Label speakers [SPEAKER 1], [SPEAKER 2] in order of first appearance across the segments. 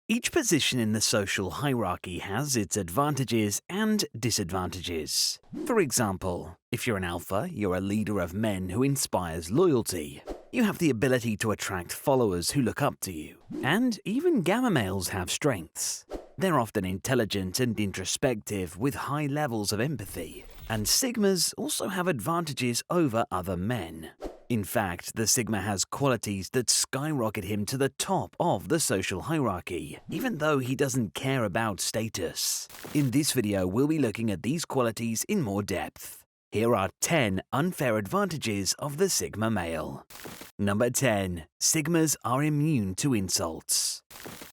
[SPEAKER 1] Each position in the social hierarchy has its advantages and disadvantages. For example, if you're an alpha, you're a leader of men who inspires loyalty. You have the ability to attract followers who look up to you. And even gamma males have strengths. They're often intelligent and introspective with high levels of empathy. And sigmas also have advantages over other men. In fact, the Sigma has qualities that skyrocket him to the top of the social hierarchy, even though he doesn't care about status. In this video, we'll be looking at these qualities in more depth. Here are 10 unfair advantages of the Sigma male. Number 10. Sigmas are immune to insults.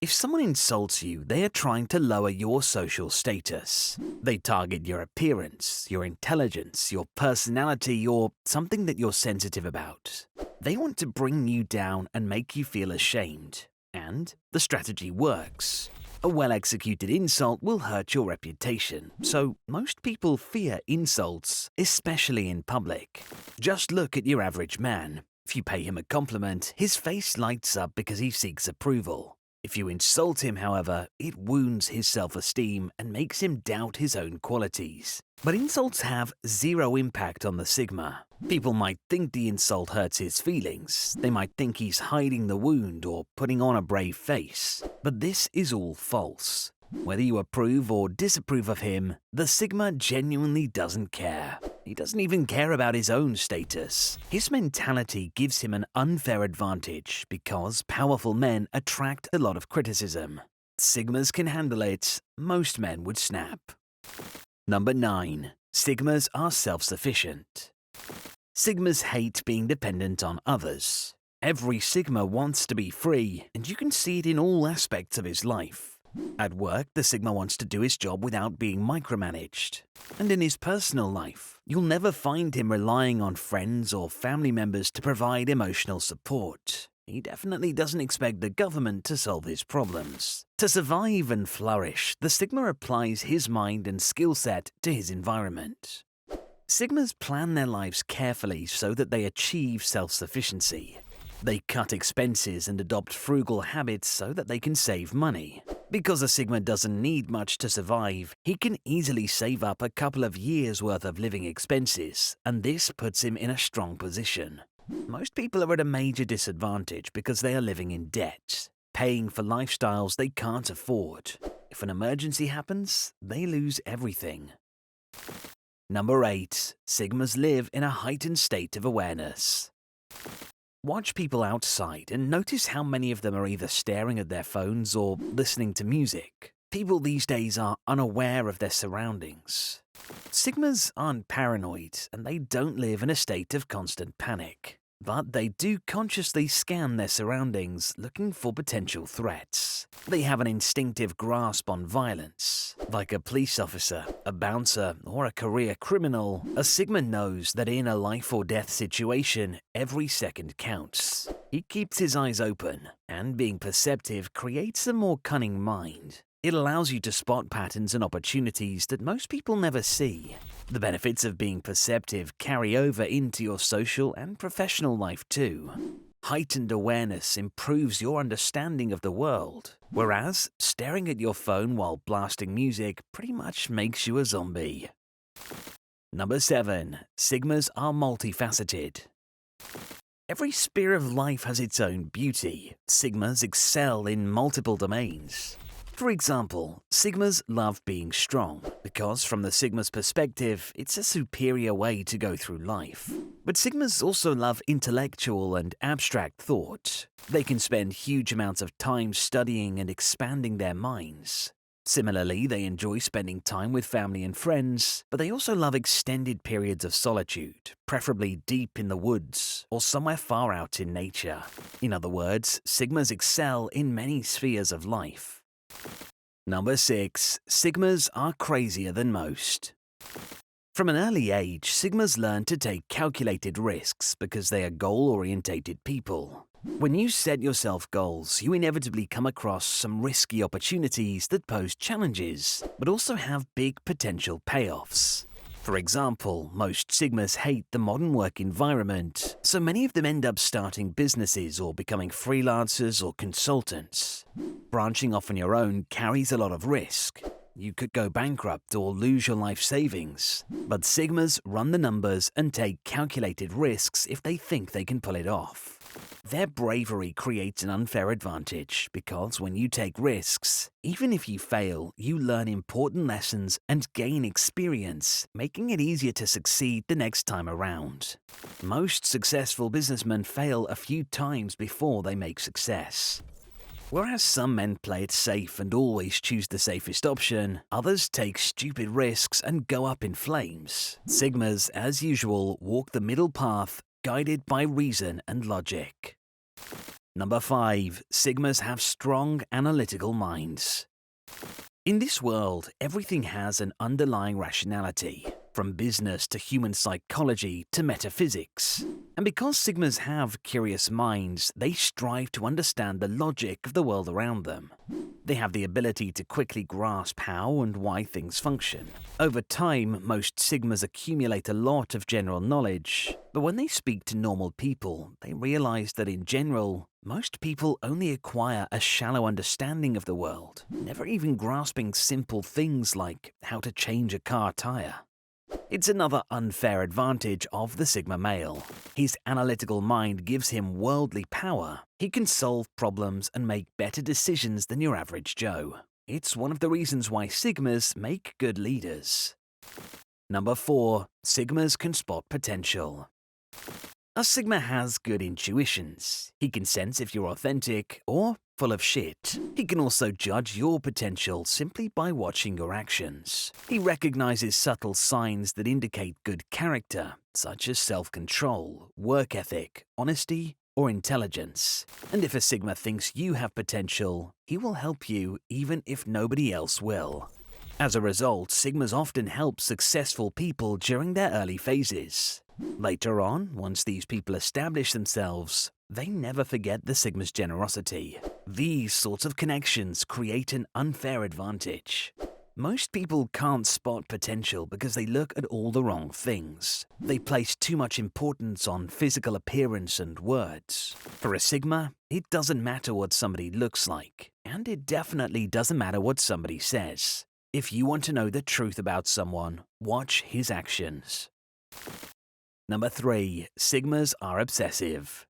[SPEAKER 1] If someone insults you, they are trying to lower your social status. They target your appearance, your intelligence, your personality, or something that you're sensitive about. They want to bring you down and make you feel ashamed. And the strategy works. A well-executed insult will hurt your reputation, so most people fear insults, especially in public. Just look at your average man. If you pay him a compliment, his face lights up because he seeks approval. If you insult him, however, it wounds his self-esteem and makes him doubt his own qualities. But insults have zero impact on the Sigma. People might think the insult hurts his feelings. They might think he's hiding the wound or putting on a brave face. But this is all false. Whether you approve or disapprove of him, the Sigma genuinely doesn't care. He doesn't even care about his own status. His mentality gives him an unfair advantage because powerful men attract a lot of criticism. Sigmas can handle it. Most men would snap. Number 9. Sigmas are self-sufficient. Sigmas hate being dependent on others. Every Sigma wants to be free, and you can see it in all aspects of his life. At work, the Sigma wants to do his job without being micromanaged. And in his personal life, you'll never find him relying on friends or family members to provide emotional support. He definitely doesn't expect the government to solve his problems. To survive and flourish, the Sigma applies his mind and skill set to his environment. Sigmas plan their lives carefully so that they achieve self-sufficiency. They cut expenses and adopt frugal habits so that they can save money. Because a Sigma doesn't need much to survive, he can easily save up a couple of years' worth of living expenses, and this puts him in a strong position. Most people are at a major disadvantage because they are living in debt, paying for lifestyles they can't afford. If an emergency happens, they lose everything. Number 8. Sigmas live in a heightened state of awareness. Watch people outside and notice how many of them are either staring at their phones or listening to music. People these days are unaware of their surroundings. Sigmas aren't paranoid and they don't live in a state of constant panic. But they do consciously scan their surroundings, looking for potential threats. They have an instinctive grasp on violence. Like a police officer, a bouncer, or a career criminal, a Sigma knows that in a life or death situation, every second counts. He keeps his eyes open, and being perceptive creates a more cunning mind. It allows you to spot patterns and opportunities that most people never see. The benefits of being perceptive carry over into your social and professional life too. Heightened awareness improves your understanding of the world, whereas staring at your phone while blasting music pretty much makes you a zombie. Number 7. Sigmas are multifaceted. Every sphere of life has its own beauty. Sigmas excel in multiple domains. For example, Sigmas love being strong, because from the Sigma's perspective, it's a superior way to go through life. But Sigmas also love intellectual and abstract thought. They can spend huge amounts of time studying and expanding their minds. Similarly, they enjoy spending time with family and friends, but they also love extended periods of solitude, preferably deep in the woods or somewhere far out in nature. In other words, Sigmas excel in many spheres of life. Number 6. Sigmas are crazier than most. From an early age, Sigmas learn to take calculated risks because they are goal-orientated people. When you set yourself goals, you inevitably come across some risky opportunities that pose challenges, but also have big potential payoffs. For example, most Sigmas hate the modern work environment, so many of them end up starting businesses or becoming freelancers or consultants. Branching off on your own carries a lot of risk. You could go bankrupt or lose your life savings. But Sigmas run the numbers and take calculated risks if they think they can pull it off. Their bravery creates an unfair advantage because when you take risks, even if you fail, you learn important lessons and gain experience, making it easier to succeed the next time around. Most successful businessmen fail a few times before they make success. Whereas some men play it safe and always choose the safest option, others take stupid risks and go up in flames. Sigmas, as usual, walk the middle path, guided by reason and logic. Number 5. Sigmas have strong analytical minds. In this world, everything has an underlying rationality, from business to human psychology to metaphysics. And because Sigmas have curious minds, they strive to understand the logic of the world around them. They have the ability to quickly grasp how and why things function. Over time, most Sigmas accumulate a lot of general knowledge, but when they speak to normal people, they realize that in general, most people only acquire a shallow understanding of the world, never even grasping simple things like how to change a car tire. It's another unfair advantage of the Sigma male. His analytical mind gives him worldly power. He can solve problems and make better decisions than your average Joe. It's one of the reasons why Sigmas make good leaders. Number 4. Sigmas can spot potential. A Sigma has good intuitions. He can sense if you're authentic or full of shit. He can also judge your potential simply by watching your actions. He recognizes subtle signs that indicate good character, such as self-control, work ethic, honesty, or intelligence. And if a Sigma thinks you have potential, he will help you even if nobody else will. As a result, Sigmas often help successful people during their early phases. Later on, once these people establish themselves, they never forget the Sigma's generosity. These sorts of connections create an unfair advantage. Most people can't spot potential because they look at all the wrong things. They place too much importance on physical appearance and words. For a Sigma, it doesn't matter what somebody looks like, and it definitely doesn't matter what somebody says. If you want to know the truth about someone, watch his actions. Number 3. Sigmas are obsessive.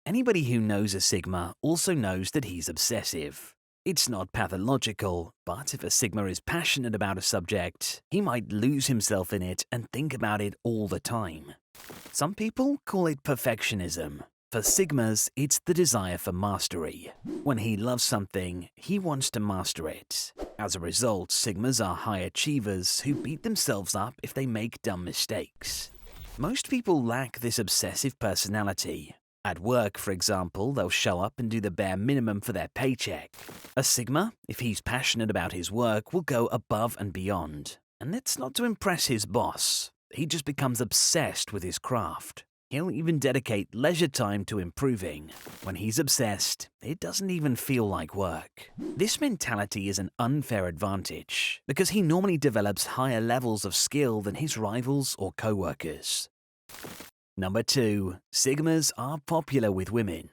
[SPEAKER 1] Anybody who knows a Sigma also knows that he's obsessive. It's not pathological, but if a Sigma is passionate about a subject, he might lose himself in it and think about it all the time. Some people call it perfectionism. For Sigmas, it's the desire for mastery. When he loves something, he wants to master it. As a result, Sigmas are high achievers who beat themselves up if they make dumb mistakes. Most people lack this obsessive personality. At work, for example, they'll show up and do the bare minimum for their paycheck. A Sigma, if he's passionate about his work, will go above and beyond. And it's not to impress his boss. He just becomes obsessed with his craft. He'll even dedicate leisure time to improving. When he's obsessed, it doesn't even feel like work. This mentality is an unfair advantage because he normally develops higher levels of skill than his rivals or co-workers. Number 2. Sigmas are popular with women.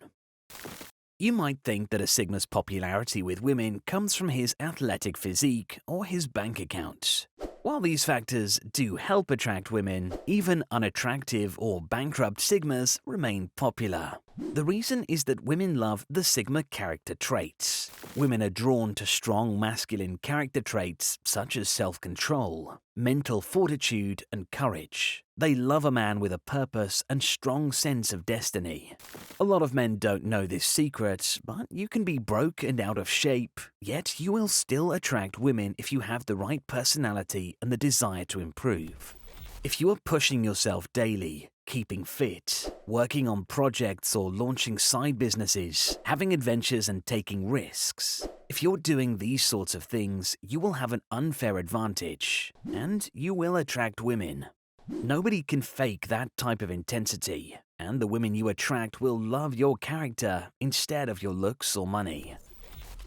[SPEAKER 1] You might think that a Sigma's popularity with women comes from his athletic physique or his bank account. While these factors do help attract women, even unattractive or bankrupt Sigmas remain popular. The reason is that women love the Sigma character traits. Women are drawn to strong masculine character traits such as self-control, mental fortitude, and courage. They love a man with a purpose and strong sense of destiny. A lot of men don't know this secret, but you can be broke and out of shape, yet you will still attract women if you have the right personality and the desire to improve. If you are pushing yourself daily, keeping fit, working on projects or launching side businesses, having adventures and taking risks, if you're doing these sorts of things, you will have an unfair advantage, and you will attract women. Nobody can fake that type of intensity, and the women you attract will love your character instead of your looks or money.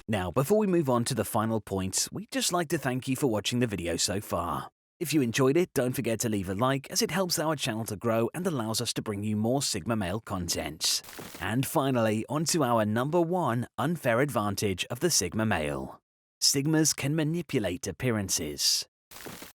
[SPEAKER 1] Now, before we move on to the final points, we'd just like to thank you for watching the video so far. If you enjoyed it, don't forget to leave a like as it helps our channel to grow and allows us to bring you more Sigma male content. And finally, onto our number 1 unfair advantage of the Sigma male. Sigmas can manipulate appearances.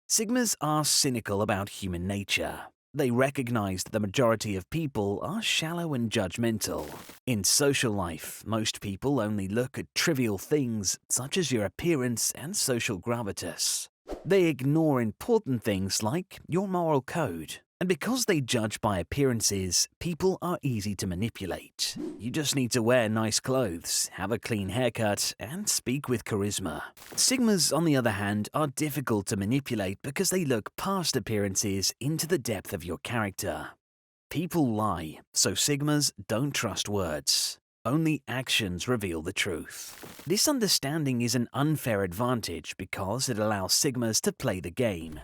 [SPEAKER 1] Sigmas are cynical about human nature. They recognize that the majority of people are shallow and judgmental. In social life, most people only look at trivial things such as your appearance and social gravitas. They ignore important things like your moral code. And because they judge by appearances, people are easy to manipulate. You just need to wear nice clothes, have a clean haircut, and speak with charisma. Sigmas, on the other hand, are difficult to manipulate because they look past appearances into the depth of your character. People lie, so Sigmas don't trust words. Only actions reveal the truth. This understanding is an unfair advantage because it allows Sigmas to play the game.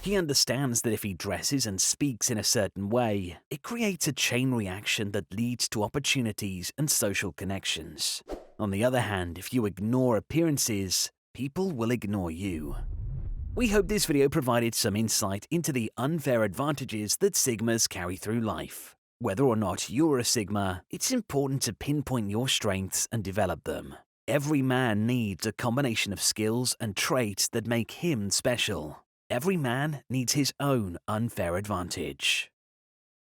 [SPEAKER 1] He understands that if he dresses and speaks in a certain way, it creates a chain reaction that leads to opportunities and social connections. On the other hand, if you ignore appearances, people will ignore you. We hope this video provided some insight into the unfair advantages that Sigmas carry through life. Whether or not you're a Sigma, it's important to pinpoint your strengths and develop them. Every man needs a combination of skills and traits that make him special. Every man needs his own unfair advantage.